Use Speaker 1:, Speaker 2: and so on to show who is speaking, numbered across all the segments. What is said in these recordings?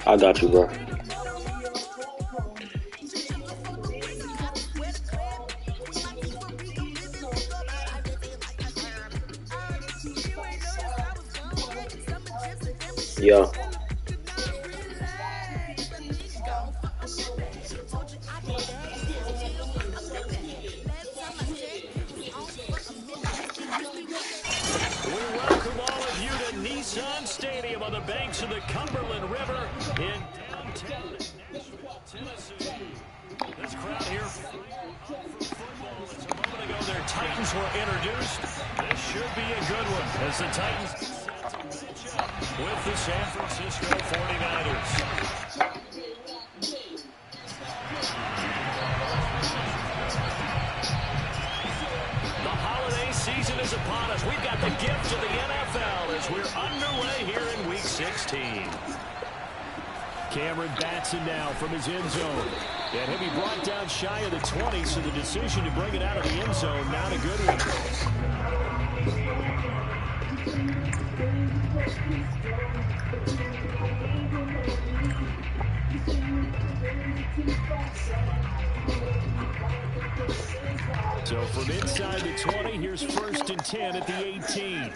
Speaker 1: I got you, bro. Yeah.
Speaker 2: We welcome all of you to Nissan Stadium on the banks of the Cumberland River in downtown Nashville, Tennessee. This crowd here fired up for football as a moment ago their Titans were introduced. This should be a good one as the Titans match up with the San Francisco 49ers. The holiday season is upon us. We've got the gift of the NFL as we're underway here in Week 16. Cameron Batson now from his end zone. And he'll be brought down shy of the 20, so the decision to bring it out of the end zone, not a good one. So from inside the 20, here's 1st and 10 at the 18.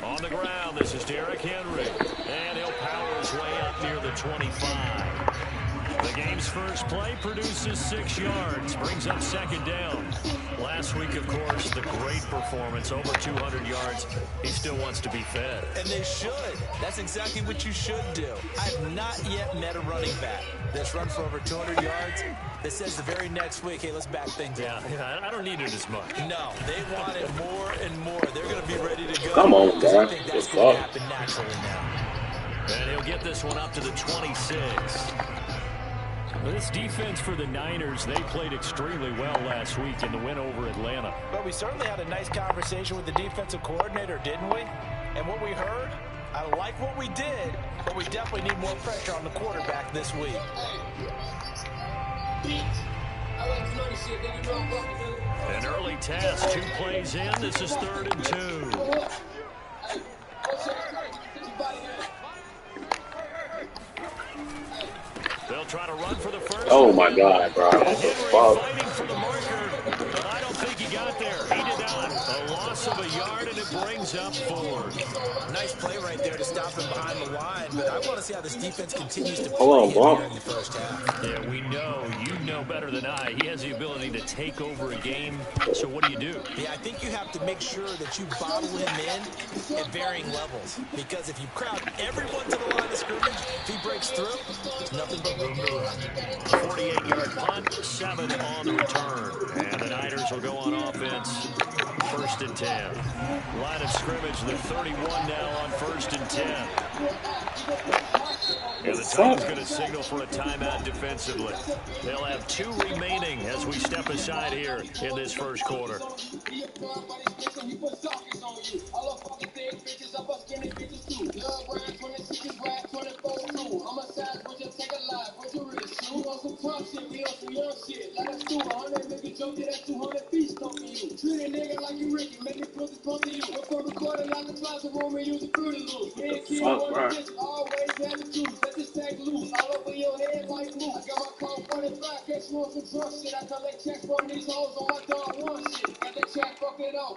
Speaker 2: On the ground, this is Derrick Henry. And he'll power his way up near the 25. The game's first play produces 6 yards. Brings up 2nd down. Last week, of course, the great performance, over 200 yards. He still wants to be fed.
Speaker 3: And they should. That's exactly what you should do. I've not yet met a running back that's run for over 200 yards that says the very next week, hey, let's back things up.
Speaker 2: Yeah, I don't need it as much.
Speaker 3: No, they want it more and more. They're going to be ready to go.
Speaker 1: Come on, man.
Speaker 3: I think that's going to happen naturally now.
Speaker 2: And he'll get this one up to the 26. This defense for the Niners, they played extremely well last week in the win over Atlanta.
Speaker 3: But we certainly had a nice conversation with the defensive coordinator, didn't we? And what we heard, I like what we did, but we definitely need more pressure on the quarterback this week.
Speaker 2: An early test, 2 plays in. This is 3rd and 2. They'll try to run for the first.
Speaker 1: Oh my God, bro. What the fuck?
Speaker 2: Fighting for the marker, but I don't think he got there. He did not. A loss of a yard, and it brings up 4.
Speaker 3: Nice play right there to stop him behind the line, but I want to see how this defense continues to
Speaker 1: Hold
Speaker 3: play
Speaker 1: on,
Speaker 3: here in the first half.
Speaker 2: Yeah, we know. You know better than I. He has the ability to take over a game. So what do you do?
Speaker 3: Yeah, I think you have to make sure that you bottle him in at varying levels. Because if you crowd everyone to the line of scrimmage, if he breaks through, there's nothing but room to run.
Speaker 2: 48-yard punt, 7 on the return. And the Niners will go on offense. 1st and 10. Line of scrimmage, the 31 now on 1st and 10. And the Titans going to signal for a timeout defensively. They'll have 2 remaining as we step aside here in this first quarter.
Speaker 1: Fuck, bro.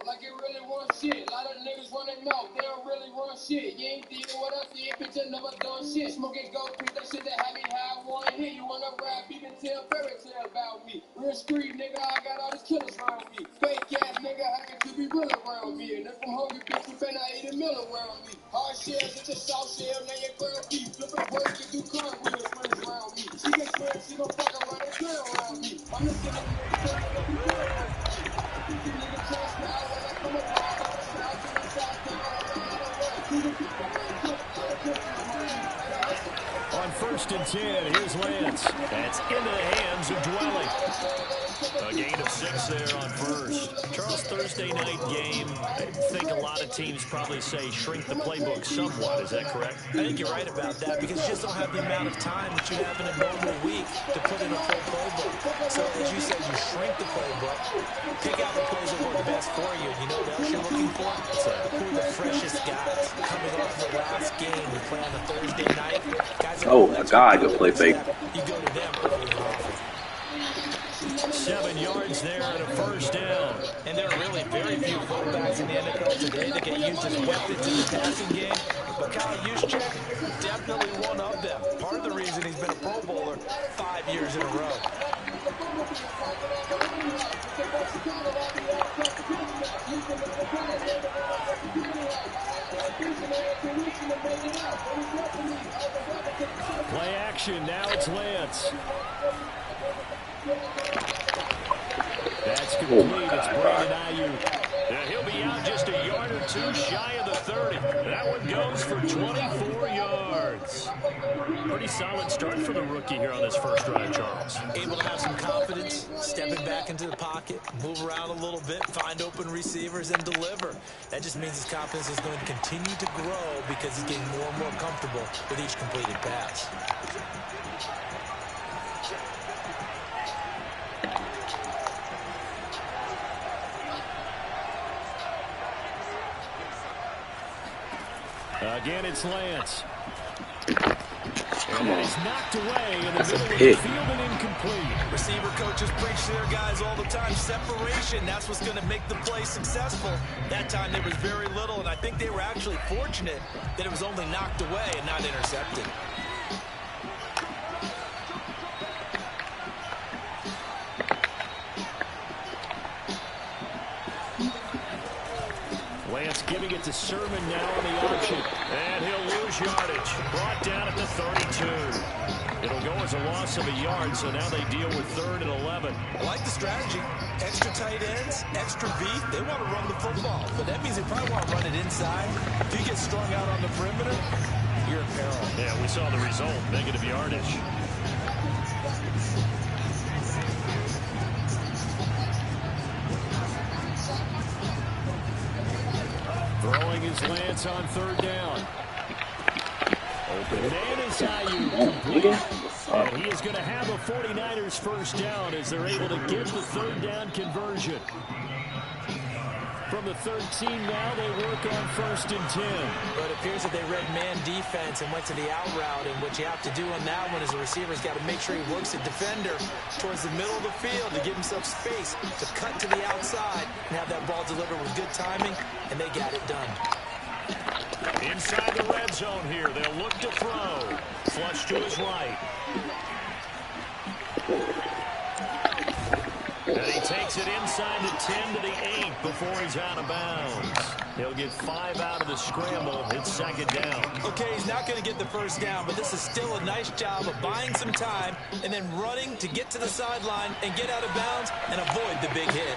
Speaker 4: Like it really want shit. A lot of niggas wanna know, they don't really want shit. You ain't did what I did, bitch, I never done shit. Smoking gold, pick that shit that had me high, I wanna hit. You wanna rap, even tell fairy tale about me. Real street, nigga, I got all these killers around me. Fake ass, nigga, how can you be real around me? And if I'm hungry, bitch, you better eat a meal around me. Hard shells, it's a soft shell, now your girl beef. Flipping work, you do cartwheels, friends around me. She get sweat, she gon' fuck around and girl around me. I'm the same
Speaker 2: On 1st and 10, here's Lance. That's into the hands of Dwelly. A gain of 6 there on 1st. Charles, Thursday night game, I think a lot of teams probably say shrink the playbook somewhat. Is that correct?
Speaker 3: I think you're right about that because you just don't have the amount of time that you have in a normal week to put in a full playbook. So as you said, you shrink the playbook, pick out the plays that work best for you. You know what else you're looking for? Who are the freshest guys coming off the last game we play on a Thursday night? Guys,
Speaker 1: oh my God, good play fake.
Speaker 3: You go to them early and often.
Speaker 2: 7 yards there and a 1st down.
Speaker 3: And there are really very few quarterbacks in the NFL today that get used as weapons in the passing game. But Kyle Juszczyk, definitely one of them. Part of the reason he's been a Pro Bowler 5 years in a row.
Speaker 2: Play action, now it's Lance. That's complete. It's Brandon Ayuk. Yeah, he'll be out just a yard or 2 shy of the 30. That one goes for 24 yards. Pretty solid start for the rookie here on this first drive, Charles.
Speaker 3: Able to have some confidence, stepping back into the pocket, move around a little bit, find open receivers, and deliver. That just means his confidence is going to continue to grow because he's getting more and more comfortable with each completed pass.
Speaker 2: Again, it's Lance. And he's knocked away in the middle of the field and incomplete.
Speaker 3: Receiver coaches preach to their guys all the time. Separation, that's what's going to make the play successful. That time there was very little, and I think they were actually fortunate that it was only knocked away and not intercepted.
Speaker 2: Lance giving it to Sermon now on the option. And he'll lose yardage. Brought down at the 32. It'll go as a loss of a yard, so now they deal with 3rd and 11.
Speaker 3: I like the strategy. Extra tight ends, extra beef. They want to run the football, but that means they probably want to run it inside. If you get strung out on the perimeter, you're in peril.
Speaker 2: Yeah, we saw the result. Negative yardage. Throwing his Lance on 3rd down. Open man is Ayuk complete. And he is going to have a 49ers 1st down as they're able to get the 3rd down conversion. From the 13 now, they work on 1st and 10.
Speaker 3: But it appears that they read man defense and went to the out route. And what you have to do on that one is the receiver's got to make sure he works the defender towards the middle of the field to give himself space to cut to the outside and have that ball delivered with good timing, and they got it done.
Speaker 2: Inside the red zone here, they'll look to throw. Flush to his right. And he takes it inside the 10 to the 8 before he's out of bounds. He'll get 5 out of the scramble. It's 2nd down.
Speaker 3: Okay, he's not going to get the 1st down, but this is still a nice job of buying some time and then running to get to the sideline and get out of bounds and avoid the big hit.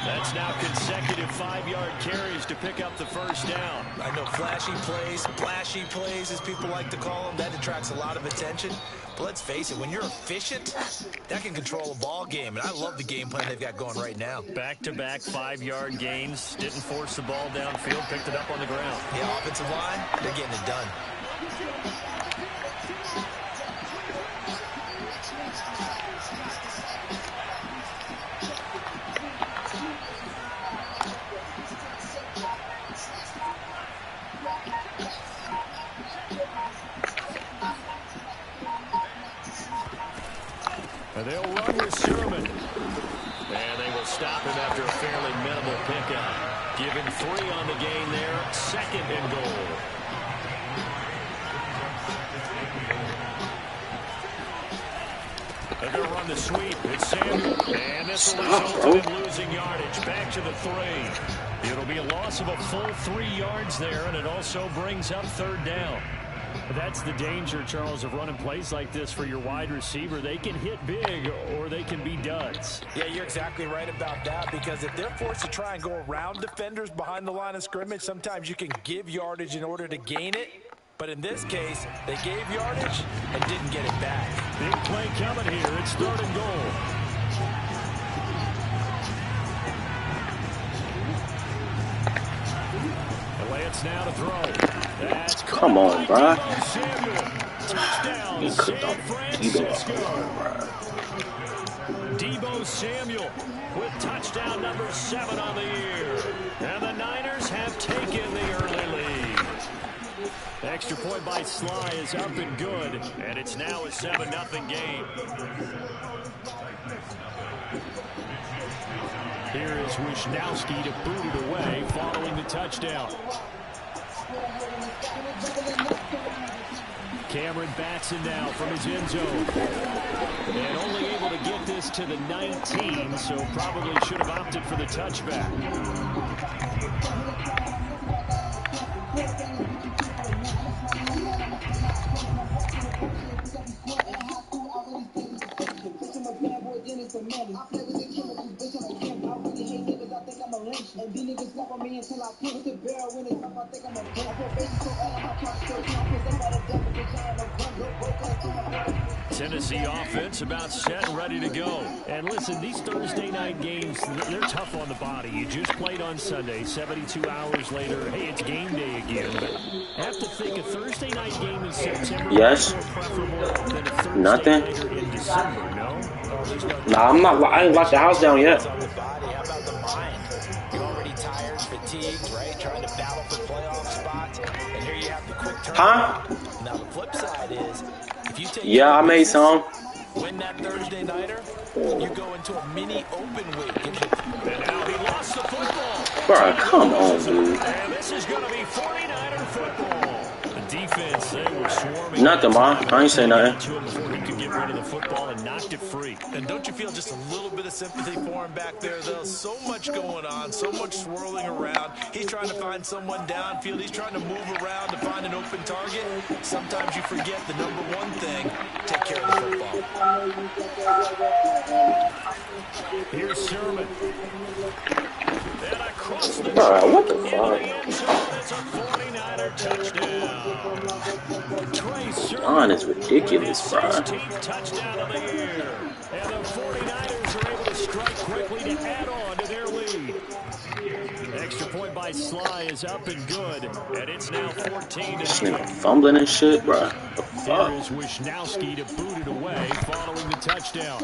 Speaker 2: That's now consecutive 5-yard carries to pick up the 1st down.
Speaker 3: I know flashy plays, as people like to call them, that attracts a lot of attention. But let's face it, when you're efficient, that can control a ball game. And I love the game plan they've got going right now.
Speaker 2: Back-to-back 5-yard gains. Didn't force the ball downfield, picked it up on the ground.
Speaker 3: Yeah, offensive line, they're getting it done.
Speaker 2: And they'll run with Sermon. And they will stop him after a fairly minimal pickup. Given 3 on the gain there. 2nd and goal. They're going to run the sweep. It's Samuel. And this will result in losing yardage. Back to the 3. It'll be a loss of a full 3 yards there, and it also brings up 3rd down. That's the danger, Charles, of running plays like this for your wide receiver. They can hit big or they can be duds.
Speaker 3: Yeah, you're exactly right about that, because if they're forced to try and go around defenders behind the line of scrimmage, sometimes you can give yardage in order to gain it. But in this case, they gave yardage and didn't get it back.
Speaker 2: Big play coming here. It's 3rd and goal. Lance now to throw. That's
Speaker 1: Come on, bro.
Speaker 2: Touchdown,
Speaker 1: He cooked
Speaker 2: San
Speaker 1: up.
Speaker 2: Francisco. Deebo Samuel with touchdown number 7 on the year. And the Niners have taken the early lead. Extra point by Sly is up and good. And it's now a 7-0 game. Here is Wisnowski to boot it away following the touchdown. Cameron Batson now from his end zone. And only able to get this to the 19, so probably should have opted for the touchback. Tennessee offense about set and ready to go. And listen, these Thursday night games, they're tough on the body. You just played on Sunday, 72 hours later. Hey, it's game day again. But I have to think a Thursday night game in September
Speaker 1: Yes.
Speaker 2: is more preferable than a Thursday
Speaker 1: Nothing.
Speaker 2: nighter in December, no?
Speaker 1: Nah, I ain't locked the house down yet.
Speaker 3: On the body, how about the mind? You're already tired, fatigued, right? Trying to battle for playoff spots. And here you have the quick turn.
Speaker 1: Huh?
Speaker 3: Now the flip side is, if you take
Speaker 1: Yeah, I made some.
Speaker 3: win that Thursday nighter, you go into a mini open week.
Speaker 2: And now he lost the football.
Speaker 1: Bro, come on, dude.
Speaker 2: And this is going to be 49er football. The defense, they were swarming.
Speaker 1: Nothing, Ma. I ain't say nothing.
Speaker 2: To him before he could get rid of the football and knocked it free.
Speaker 3: And don't you feel just a little bit of sympathy for him back there, though? So much going on, so much swirling around. He's trying to find someone downfield. He's trying to move around to find an open target. Sometimes you forget the number one thing, take care of the football.
Speaker 2: Here's Sherman. And across the
Speaker 1: Bro, what the
Speaker 2: into
Speaker 1: fuck?
Speaker 2: the end zone, it's a 49er touchdown. Trey Sermon
Speaker 1: Line is ridiculous,
Speaker 2: with his
Speaker 1: bro.
Speaker 2: 16th touchdown of the year. And the 49ers are able to strike quickly to add on to their lead. Extra point by Sly is up and good. And it's now 14-0.
Speaker 1: This nigga fumbling and shit, bro. The
Speaker 2: Here
Speaker 1: fuck?
Speaker 2: is Wisnowski to boot it away following the touchdown.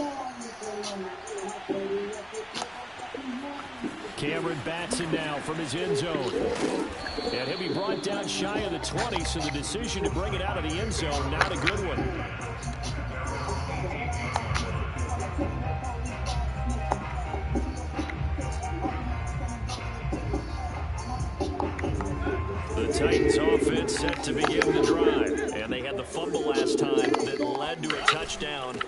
Speaker 2: Cameron Batson now from his end zone. And he'll be brought down shy of the 20, so the decision to bring it out of the end zone, not a good one. The Titans offense set to begin the drive. And they had the fumble last time that led to a touchdown.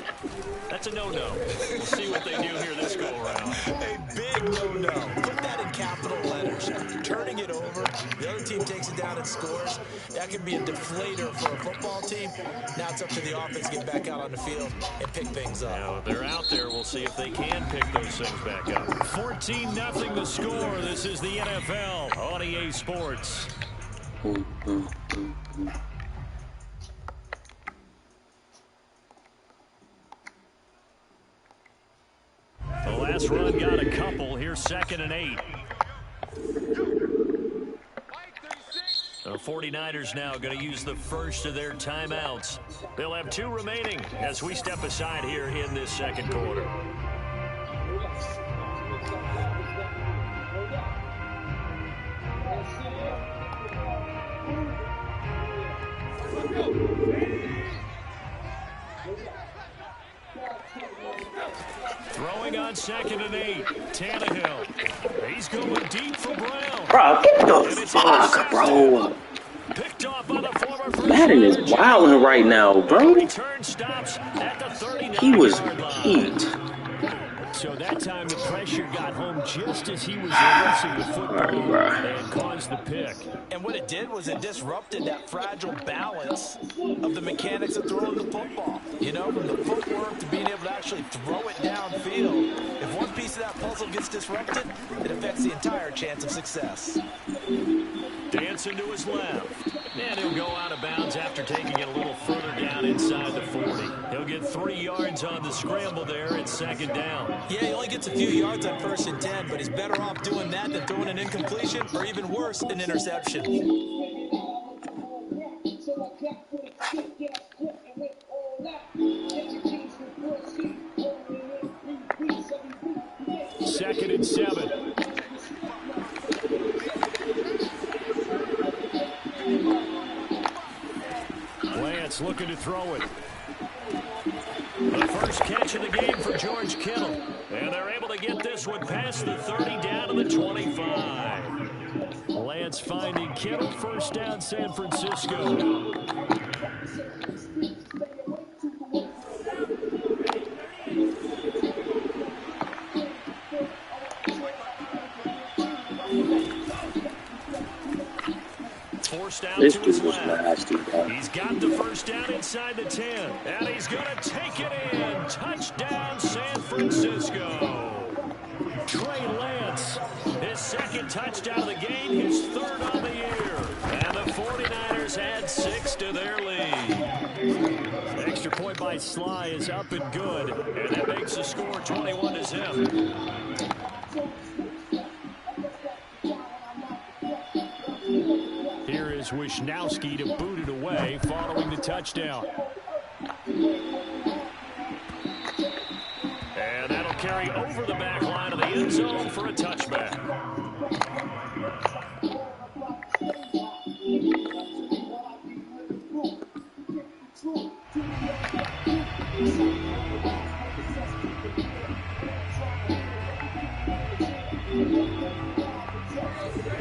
Speaker 2: That's a no-no. We'll see what they do here this go-around.
Speaker 3: A big no-no. Put that in capital letters. Turning it over, the other team takes it down and scores. That could be a deflator for a football team. Now it's up to the offense to get back out on the field and pick things up.
Speaker 2: Now, if they're out there, we'll see if they can pick those things back up. 14-0 the score. This is the NFL on EA Sports. The last run got a couple. Here's 2nd and 8. The 49ers now going to use the first of their timeouts. They'll have 2 remaining as we step aside here in this second quarter. Throwing on 2nd and 8. Tannehill. He's going deep for Brown.
Speaker 1: Bro, get the fuck, bro.
Speaker 2: Picked off by the former
Speaker 1: Madden is wilding right now, bro.
Speaker 2: Return stops at the 39-yard
Speaker 1: He was
Speaker 2: line.
Speaker 1: heat.
Speaker 2: So that time the pressure got home just as he was releasing the football and caused the pick.
Speaker 3: And what it did was it disrupted that fragile balance of the mechanics of throwing the football. You know, from the footwork to being able to actually throw it downfield. If one piece of that puzzle gets disrupted, it affects the entire chance of success.
Speaker 2: Dancing to his left. And he'll go out of bounds after taking it a little further down inside the 40. He'll get 3 yards on the scramble there at second down.
Speaker 3: Yeah, he only gets a few yards on 1st and 10, but he's better off doing that than throwing an incompletion or even worse, an interception.
Speaker 2: Second and 7. Lance looking to throw it. The first catch of the game for George Kittle. And they're able to get this one past the 30 down to the 25. Lance finding Kittle, first down San Francisco.
Speaker 1: This dude was nasty, bro.
Speaker 2: He's got the first down inside the 10. And he's going to take it in. Touchdown, San Francisco. Trey Lance, his second touchdown of the game, his third on the year. And the 49ers add 6 to their lead. Extra point by Sly is up and good. And that makes the score 21-0. Here is Wisnowski to boot it away following the touchdown. And that'll carry over the back line of the end zone for a touchback.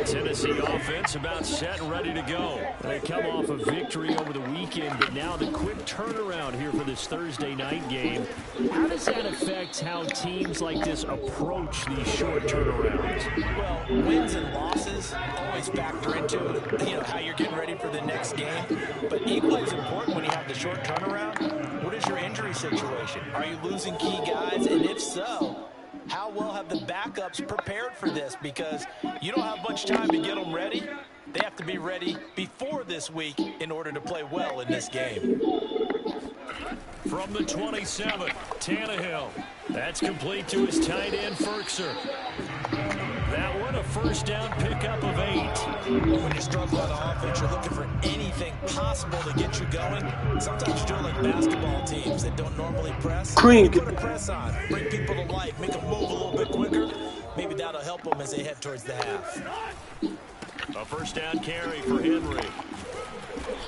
Speaker 2: Tennessee offense about set and ready to go. They come off a victory over the weekend, but now the quick turnaround here for this Thursday night game. How does that affect how teams like this approach these short turnarounds?
Speaker 3: Well, wins and losses always factor into how you're getting ready for the next game. But equally as important when you have the short turnaround, what is your injury situation? Are you losing key guys? And if so, how well have the backups prepared for this? Because you don't have much time to get them ready. They have to be ready before this week in order to play well in this game.
Speaker 2: From the 27, Tannehill. That's complete to his tight end, Firkser. That one a first down pickup of 8.
Speaker 3: When you struggle on offense, you're looking for anything possible to get you going. Sometimes you're doing like basketball teams that don't normally press.
Speaker 1: Cream.
Speaker 3: Put a press on, bring people to life, make them move a little bit quicker. Maybe that'll help them as they head towards the half.
Speaker 2: A first down carry for Henry.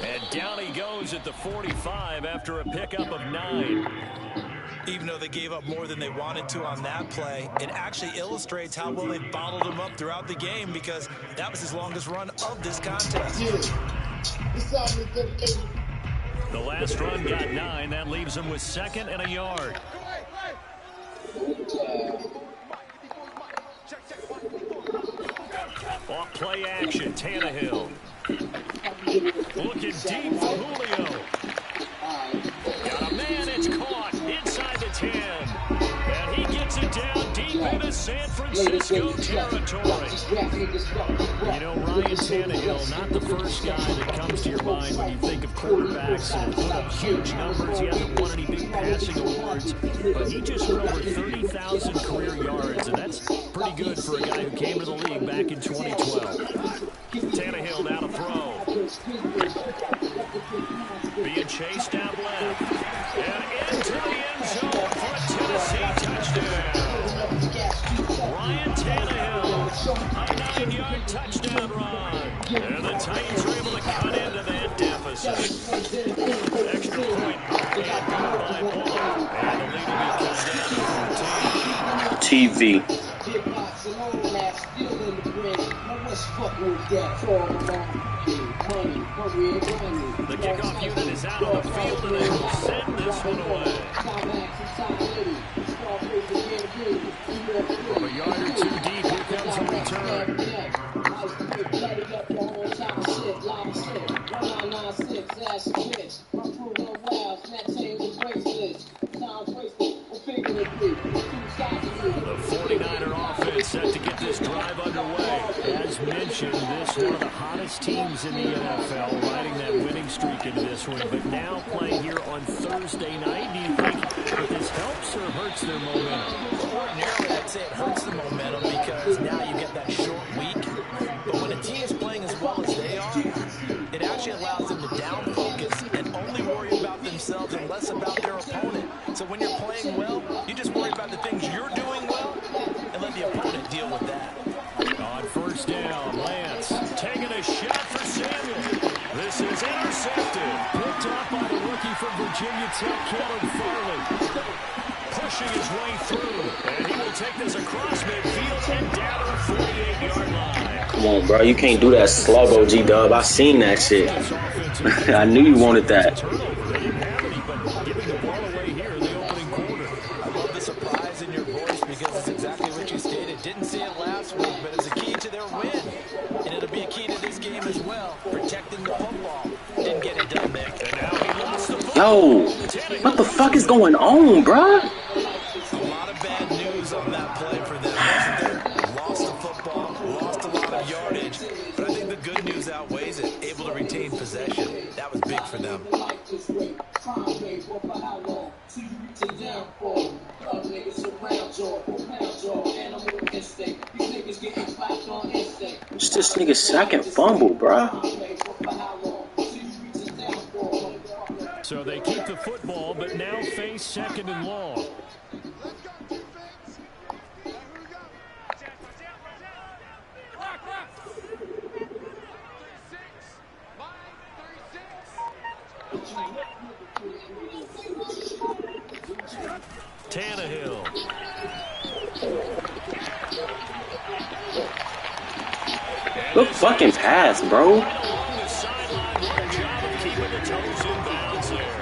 Speaker 2: And down he goes at the 45 after a pickup of 9.
Speaker 3: Even though they gave up more than they wanted to on that play, it actually illustrates how well they bottled him up throughout the game, because that was his longest run of this contest.
Speaker 2: The last run got 9. That leaves him with 2nd and a yard. Off play action, Tannehill. Looking deep for Julio. Got a man, it's caught inside the 10. And he gets it down deep into San Francisco territory. You know, Ryan Tannehill, not the first guy that comes to your mind when you think of quarterbacks and put up huge numbers. He hasn't won any big passing awards, but he just threw over 30,000 career yards, and that's pretty good for a guy who came to the league back in 2012. Tannehill now to throw. Being chased out left. And into the end zone for a Tennessee touchdown. Ryan Tannehill, a 9-yard touchdown run. And the Titans are able to cut into that deficit. Extra point and by Bullock. And the lead will be cut down to 14.
Speaker 1: TV.
Speaker 2: The kickoff unit is out on the field, and they will send this one away. From a yard or two deep, here comes a return. The 49er offense set to get this drive underway. As mentioned, this one of the hottest teams in the NFL, riding that winning streak into this one. But now playing here on Thursday night, do you think that this helps or hurts their momentum?
Speaker 3: Ordinarily, I'd say it hurts the momentum because now you get that short week. But when a team is playing as well as they are, it actually allows them to down focus and only worry about themselves and less about their opponent. So when you're playing well, you just worry about the things you're doing well and let the opponent deal with that.
Speaker 2: On first down, Lance taking a shot for Samuel. This is intercepted. Picked up by the rookie from Virginia Tech, Caleb Farley. Pushing his way through, and he will take this across midfield and down to the 48-yard line.
Speaker 1: Come on, bro. You can't do that slug, OG Dub. I seen that shit. I knew you wanted that.
Speaker 2: Turnover. They didn't have any, but giving the ball away here in the opening quarter.
Speaker 3: I love the surprise in your voice because it's exactly what you stated. Didn't see it last week, but it's a key to their win. And it'll be a key to this game as well, protecting the football. Didn't get it done, Nick.
Speaker 2: And now he lost the football.
Speaker 1: Yo, what the fuck is going on, bro?
Speaker 3: A lot of bad news on that play for them, wasn't there? Lost the football, lost a lot of yardage, but I think the good news outweighs it. Able to retain possession. That was big for them.
Speaker 1: It's this nigga's second fumble, bro.
Speaker 2: So they keep the football, but now face second and long. Tannehill.
Speaker 1: Good fucking pass, bro.
Speaker 2: Along the sideline, what a job of keeping the toes in bounds there.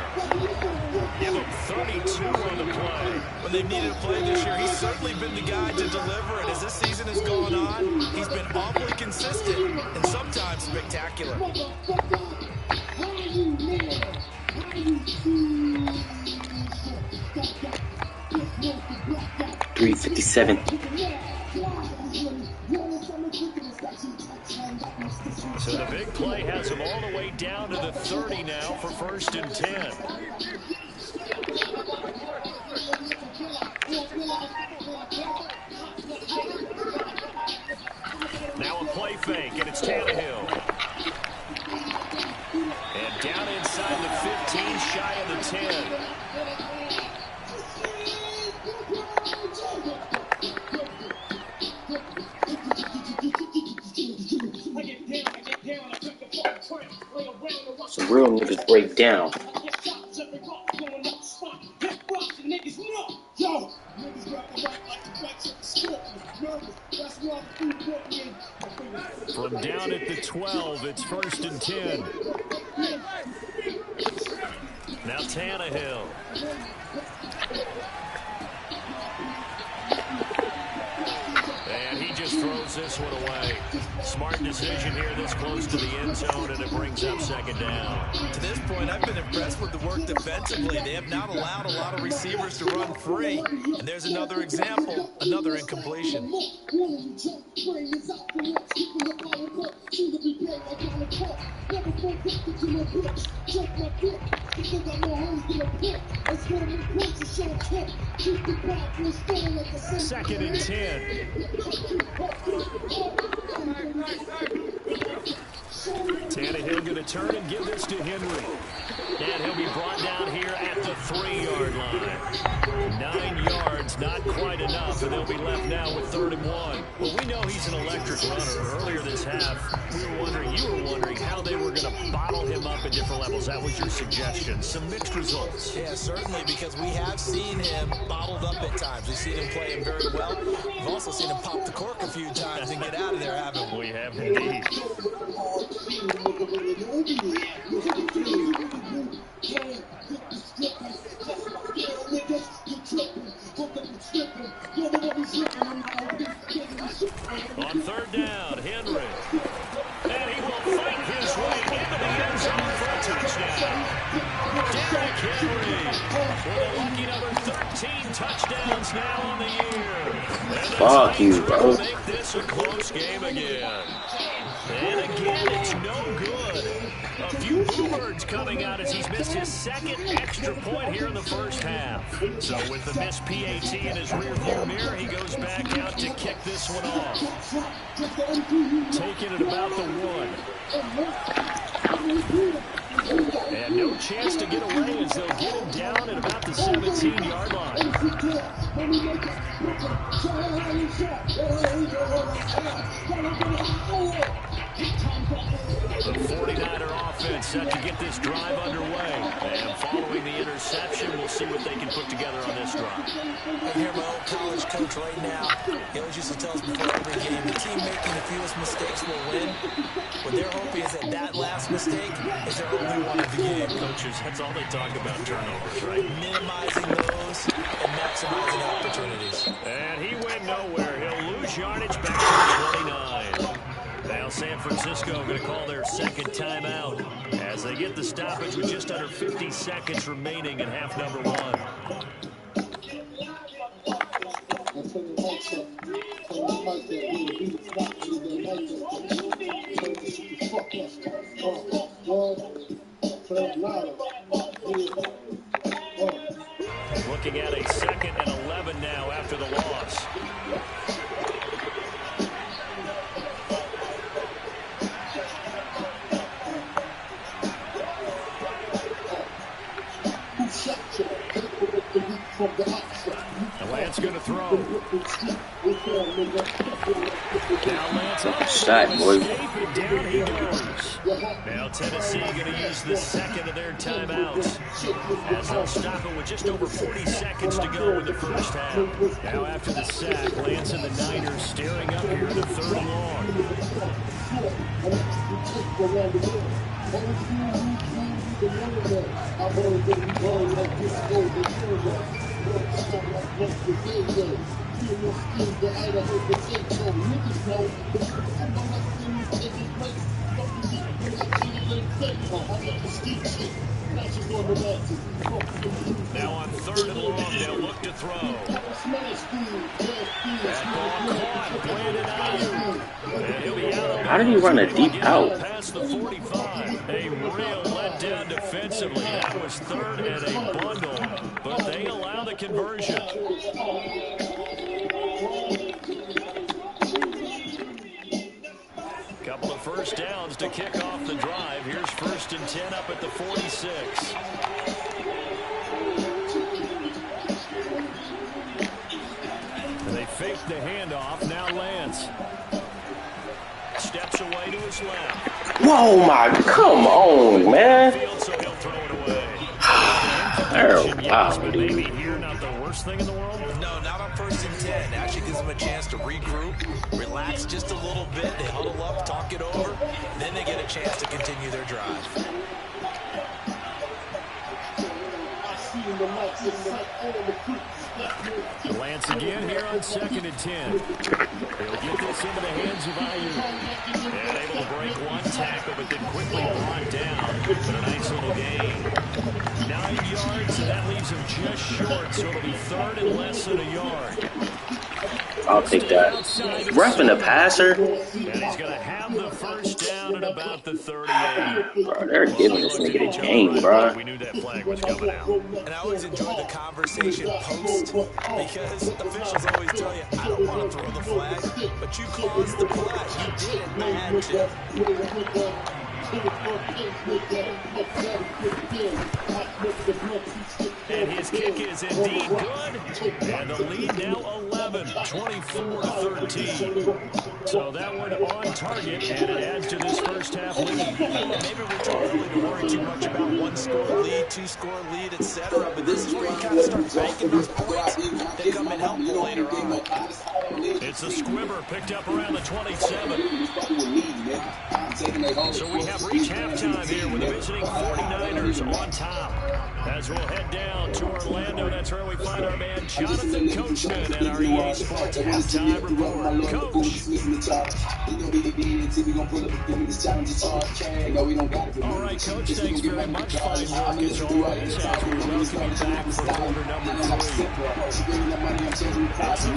Speaker 2: Give him 32 on the play.
Speaker 3: When they've needed a play this year, he's certainly been the guy to deliver. And as this season has gone on, he's been awfully consistent and sometimes spectacular.
Speaker 1: 357.
Speaker 2: So the big play has him all the way down to the 30 now for 1st and 10. Now a play fake, and it's Tannehill. And down inside the 15, shy of the 10.
Speaker 1: So real niggas break down.
Speaker 2: From down at the 12, it's 1st and 10. Now Tannehill. And he just throws this one away. Smart decision here this close to the end zone, and it brings up 2nd down.
Speaker 3: To this point, I've been impressed with the work defensively. They have not allowed a lot of receivers to run free. And there's another example, another incompletion.
Speaker 2: Second and 10. Tannehill going to turn and give this to Henry. And he'll be brought down here at the 3-yard line. 9 yards, not quite enough, and they'll be left now with 3rd and 1. Well, we know he's an electric runner. Earlier this half, you were wondering how they were going to bottle him up at different levels. That was your suggestion. Some mixed results.
Speaker 3: Yeah, certainly, because we have seen him bottled up at times. We've seen him play him very well. We've also seen him pop the cork a few times and get out of there, haven't we?
Speaker 2: We have indeed. third down. Henry. And he will fight his way into the end zone for a touchdown. Derrick Henry with a lucky number 13 touchdowns now on the year.
Speaker 1: Fuck you, bro.
Speaker 2: Make this a close game again. And again, it's no good. A few bluebirds coming out as he's missed his second extra point here in the first half. So with the missed PAT in his rearview mirror, he goes back out to kick this one off. Taking it about the 1. And no chance to get away as they'll get him down at about the 17-yard line. The 49er offense set to get this drive underway. And following the interception, we'll see what they can put together on this drive.
Speaker 3: I hear my old college coach right now. He always used to tell us before every game, the team making the fewest mistakes will win. What they're hoping is that last mistake is their only one of the game.
Speaker 2: Coaches, that's all they talk about, turnovers, right?
Speaker 3: Minimizing those and maximizing opportunities.
Speaker 2: And he went nowhere. He'll lose yardage back to the 29. Now San Francisco going to call their second timeout as they get the stoppage with just under 50 seconds remaining in half number 1. Looking at a 2nd and 11 now after the loss. And Lance going to throw. Now Lance up.
Speaker 1: Shot, boy.
Speaker 2: Down he goes. Now Tennessee going to use the second of their timeouts as they'll stop it with just over 40 seconds to go in the first half. Now after the sack, Lance and the Niners staring up here in the 3rd and long. Now on 3rd and long, they'll look to throw. That ball caught, Brandon Ayuk. And he'll be out.
Speaker 1: How did he run a deep out?
Speaker 2: Past the 45. A real letdown defensively. That was 3rd and a bundle, but they allow the conversion. Couple of first downs to kick off the drive. Here's 1st and 10 up at the 46. And they fake the handoff. Now Lance steps away to his left.
Speaker 1: Whoa, my, come on, man.
Speaker 2: So he'll throw it away.
Speaker 1: Wow,
Speaker 2: but
Speaker 1: dude.
Speaker 2: maybe here not the worst thing in the world.
Speaker 3: No, not on 1st and 10. Actually gives them a chance to regroup, relax just a little bit. They huddle up, talk it over. Then they get a chance to continue their drive.
Speaker 2: Lance again here on 2nd and 10. They'll get this into the hands of Ayuk. And able to break one tackle, but then quickly brought down. But a nice little gain. 9 yards, and that leaves him just short. So it'll be 3rd and less than a yard.
Speaker 1: I'll take that. Roughing the passer.
Speaker 2: And he's going to have the first down at about the 38.
Speaker 1: Bro, they're giving this nigga the game, bro.
Speaker 2: We knew that flag was coming out.
Speaker 3: And I always enjoy the conversation post because officials always tell you, I don't want to throw the flag, but you caused the play. You didn't have to.
Speaker 2: And his kick is indeed good. And the lead now 11, 24-13. So that one on target, and it adds to this first half lead.
Speaker 3: Maybe we're too early to worry too much about 1-score lead, 2-score lead, etc. But this is where you kind of start banking those points that come in helpful later on.
Speaker 2: It's a squibber picked up around the 27. So we have reached halftime here with the visiting 49ers on top. As we'll head down to Orlando, that's where we find our man Jonathan Coachman at our EA Sports halftime report. Coach. All right, Coach, thanks very much. Fine work as always as we welcome you back for quarter number 3. It's the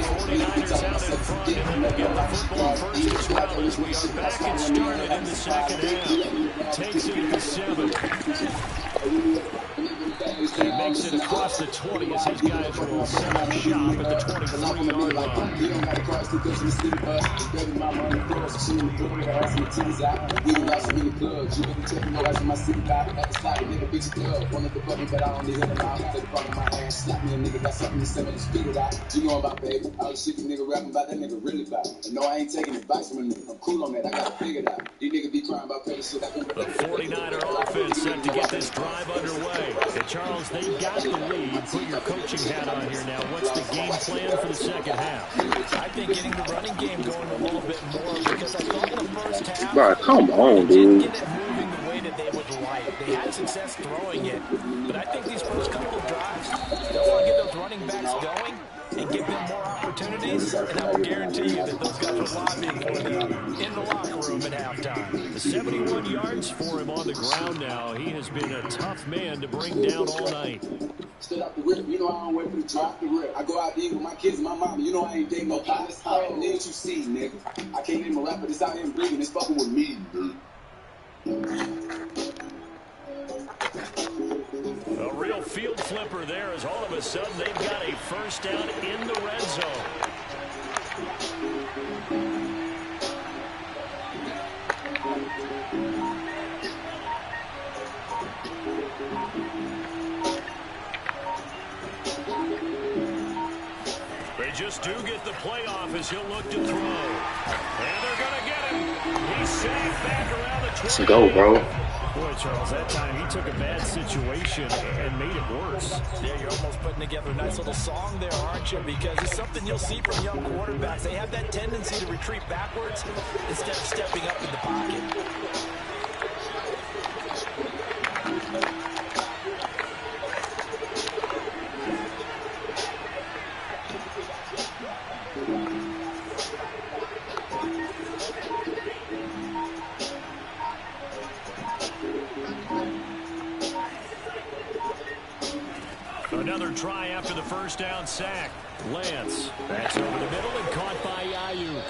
Speaker 2: 49ers out in front, and then we'll get the football first as well as we are back and started in the second half. Takes it at the 7. He makes it across the 20 as his guys will set up shop at the 23-yard line.
Speaker 4: You know about baby, all the shit the nigga rapping about, that nigga really about. And no, I ain't taking advice from a nigga. I'm cool on that, I got it figured out. These niggas be crying about petty shit.
Speaker 2: The 49er offense set to get this drive underway. And Charles, they've got the lead. Put your coaching hat on here now. What's the game plan for the second half?
Speaker 3: I think getting the running game going a little bit more because I thought in the first half,
Speaker 1: Bro, come on,
Speaker 3: they didn't
Speaker 1: dude.
Speaker 3: get it moving the way that they would like. They had success throwing it, but I think these first couple of drives, they'll want to get those running backs going and give them more opportunities, and I will guarantee you that those guys are lobbying for them in the locker room at halftime.
Speaker 2: 71 yards for him on the ground now. He has been a tough man to bring down all night.
Speaker 4: Straight out the rip, you know I don't wait for the drop the rip. I go out to eat with my kids and my mama, you know I ain't dating no pilots. Nigga, what you see, nigga? I can't name a rapper that's out here breathing, it's fucking with me, dude.
Speaker 2: A real field flipper there as all of a sudden they've got a first down in the red zone. They just do get the playoff as he'll look to throw. And they're going to get him. He's sacked back around the 20.
Speaker 1: Let's go, bro.
Speaker 2: Boy, Charles, that time he took a bad situation and made it worse.
Speaker 3: Yeah, you're almost putting together a nice little song there, aren't you? Because it's something you'll see from young quarterbacks. They have that tendency to retreat backwards instead of stepping up in the pocket.
Speaker 2: Another try after the first down sack. Lance backs over the middle and caught by Ayuk.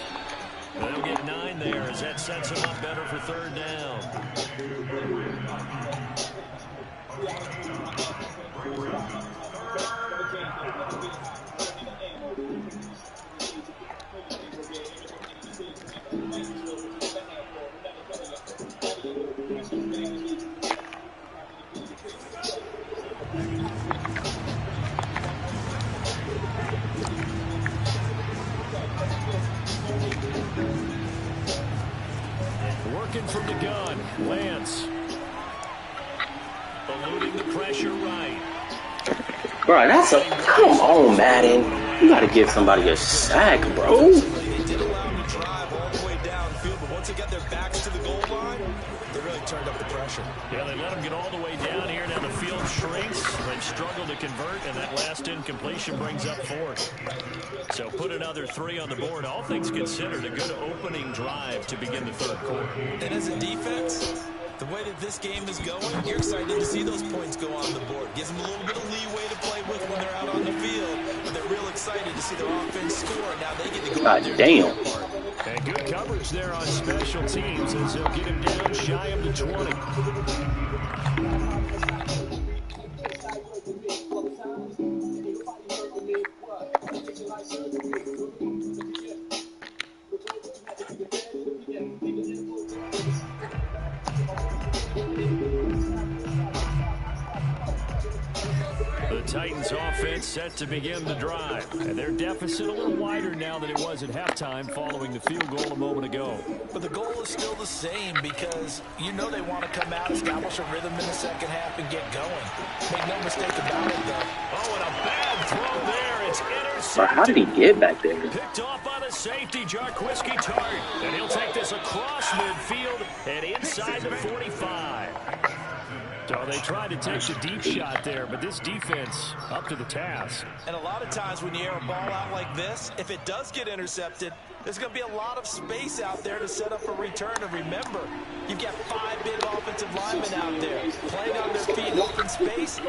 Speaker 2: They'll get 9 there as that sets him up better for third down. Working from the gun, Lance. Eluding the pressure right.
Speaker 1: Bro, that's a... Come on, Madden. You gotta give somebody a sack, bro.
Speaker 3: They did allow them to drive all the way downfield, but once they got their backs to the goal line, they really turned up the pressure.
Speaker 2: Yeah, they let them get all the way down here. Now the field shrinks. They've struggled to convert, and that last incompletion brings up 4th. So put another 3 on the board. All things considered, a good opening drive to begin the third quarter.
Speaker 3: And as a defense, the way that this game is going, you're excited to see those points go on the board. Gives them a little bit of leeway to play with when they're out on the field, but they're real excited to see their offense score. Now they get to go out there
Speaker 1: damn.
Speaker 3: and do their part.
Speaker 2: And good coverage there on special teams as they'll get him down shy of the 20. The Titans offense set to begin the drive. And their deficit a little wider now than it was at halftime following the field goal a moment ago.
Speaker 3: But the goal is still the same because you know they want to come out, establish a rhythm in the second half, and get going. Make no mistake about it, though.
Speaker 2: Oh, and a bad throw there. It's intercepted.
Speaker 1: Bro, how did he get back there?
Speaker 2: Picked off by the safety, Jarquiski Tart. And he'll take this across midfield and inside the 45. So they tried to take the deep shot there, but this defense up to the task.
Speaker 3: And a lot of times when you air a ball out like this, if it does get intercepted, there's going to be a lot of space out there to set up a return. And remember, you've got 5 big offensive linemen out there playing on their feet in open space.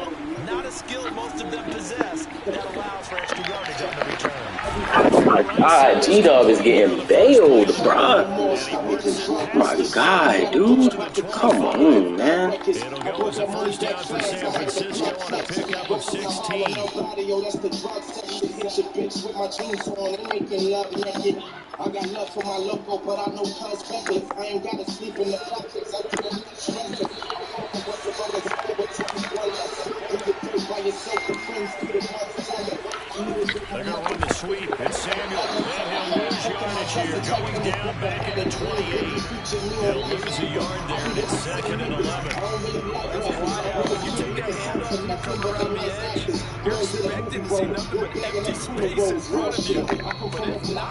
Speaker 3: Not a skill most of them possess that allows for extra yardage on the return.
Speaker 1: Oh my God, G-Dub is getting bailed, bruh. Oh my God, dude. Come on, man.
Speaker 2: It'll go as a first down for San Francisco on a pickup of 16.
Speaker 4: I got love for my local, but I know cuz reckless. I ain't gotta sleep in the pockets. I do not stress it.
Speaker 2: They're going to run the sweep. It's Samuel. And he'll lose yardage here. Going down back at the 28. He'll lose a yard there, and it's 2nd and 11.
Speaker 3: When you take that hand off and you come around the edge, you're expecting to see nothing but empty space in front of you. But it's not.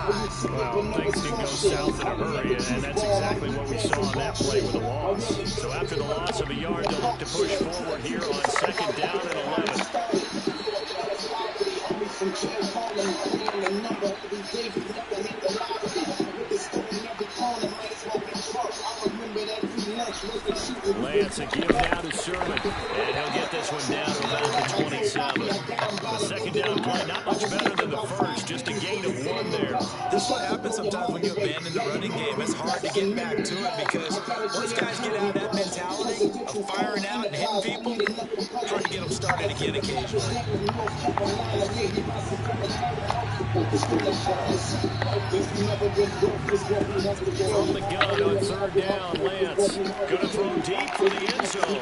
Speaker 2: Well, things can go south in a hurry, and that's exactly what we saw on that play with a loss. So after the loss of a yard, they'll look to push forward here on 2nd down and 11. Lance, a give now to Sermon, and he'll get this one down to about the 27. The 2nd down play, not much better than the first, just a gain of 1 there.
Speaker 3: This is what happens sometimes when you abandon the running game. It's hard to get back to it because once guys get out of that mentality of firing out and hitting people, it's hard to get them started again occasionally.
Speaker 2: From the gun on 3rd down, Lance gonna throw deep for the end zone.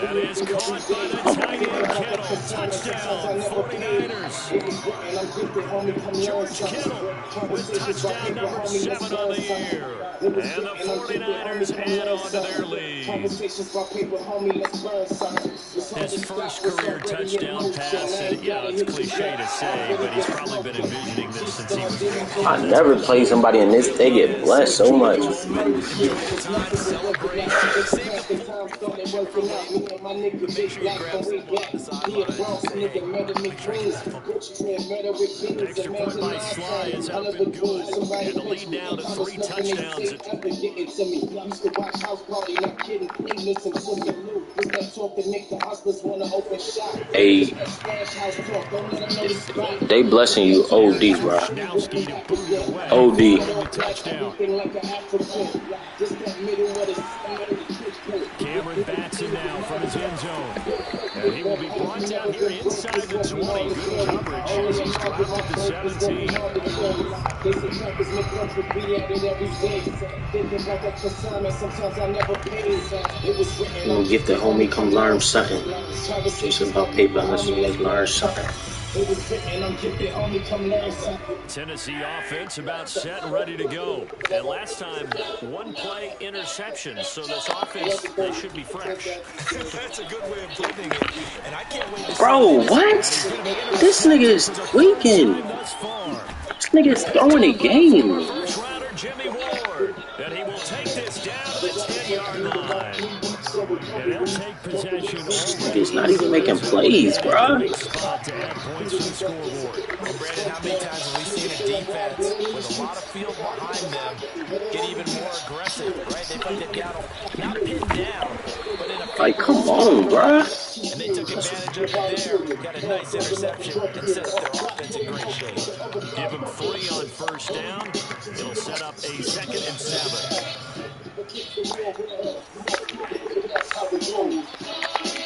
Speaker 2: That is caught by the tight end Kittle. Touchdown, 49ers. George Kittle with touchdown number 7 on the year. And the 49ers add on to their lead. His first career touchdown pass, and it's cliche to say, but he's probably been envisioning this since he was born.
Speaker 1: I never play somebody in this. They get blessed so much.
Speaker 2: Extra point by Sly is up and good. And the lead now to 3 touchdowns.
Speaker 1: Hey, they blessing you OD, bro. OD.
Speaker 2: Cameron Batson now from his end zone. And he will be brought down here inside the 20. Good coverage as he's dropped at the 17.
Speaker 1: We'll get the homie come learn something. Just about paper unless you like learn something.
Speaker 2: Tennessee offense about set and ready to go. And last time, 1 play interception. So this offense, they should be fresh.
Speaker 3: That's a good way of putting it. And I can't wait to
Speaker 1: Bro, what? This nigga is tweaking. This nigga is throwing a game.
Speaker 2: First rounder Jimmy Ward. And he will take this down to the 10-yard line. And he'll take possession.
Speaker 1: He's not even making plays, bro.
Speaker 2: Spot to add points to the scoreboard.
Speaker 3: Well, Brandon, how many times have we seen a defense with a lot of field behind them get even more aggressive, right? They put it down, not pinned down, but in a
Speaker 1: Like, come on, bro.
Speaker 3: and they took advantage of it there. Got a nice interception and set up their offense in great shape.
Speaker 2: Give him 3 on first down. It'll set up a 2nd and 7.